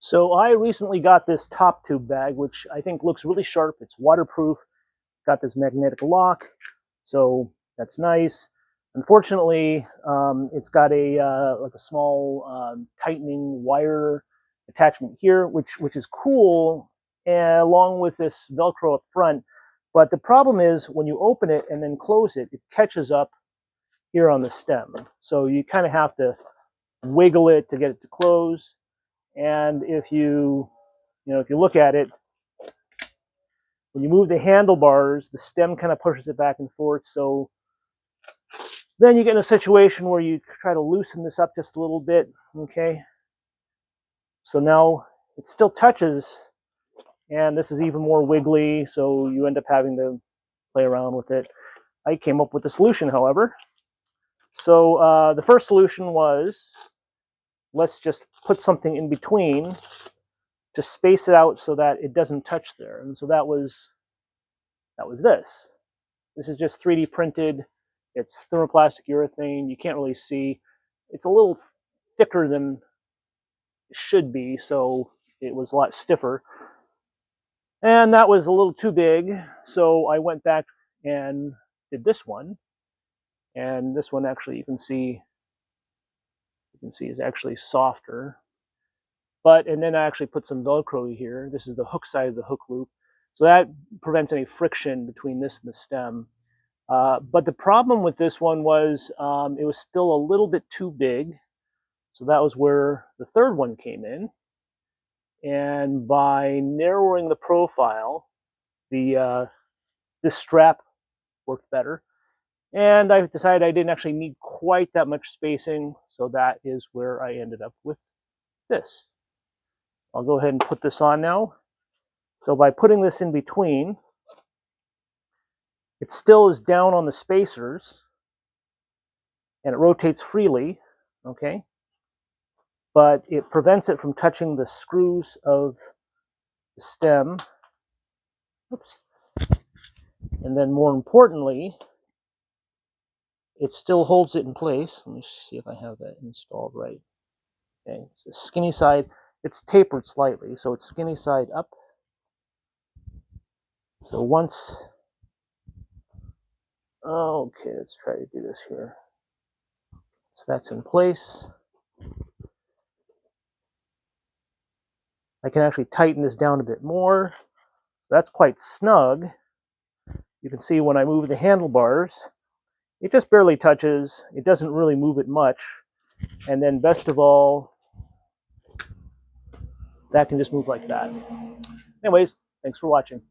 So I recently got this top tube bag, which I think looks really sharp. It's waterproof. It's got this magnetic lock, so that's nice. Unfortunately, it's got a like a small tightening wire attachment here, which is cool, along with this Velcro up front. But the problem is when you open it and then close it, it catches up here on the stem. So you kind of have to wiggle it to get it to close. And if if you look at it, when you move the handlebars, the stem kind of pushes it back and forth. So then you get in a situation where you try to loosen this up just a little bit, okay? So now it still touches, and this is even more wiggly, so you end up having to play around with it. I came up with a solution, however. So the first solution was, let's just put something in between to space it out so that it doesn't touch there. And so that was this. This is just 3D printed. It's thermoplastic urethane. You can't really see. It's a little thicker than it should be, so it was a lot stiffer. And that was a little too big, so I went back and did this one. And this one actually you can see is actually softer. And then I actually put some Velcro here. This is the hook side of the hook loop. So that prevents any friction between this and the stem. But the problem with this one was it was still a little bit too big. So that was where the third one came in. And by narrowing the profile, this strap worked better. And I decided I didn't actually need quite that much spacing. So that is where I ended up with this. I'll go ahead and put this on now. So by putting this in between, it still is down on the spacers, and it rotates freely, okay? But it prevents it from touching the screws of the stem. Oops. And then more importantly, it still holds it in place. Let me see if I have that installed right. Okay, it's the skinny side. It's tapered slightly, so it's skinny side up. So once, okay, let's try to do this here. So that's in place. I can actually tighten this down a bit more. That's quite snug. You can see when I move the handlebars, it just barely touches. It doesn't really move it much. And then best of all, that can just move like that. Anyways, thanks for watching.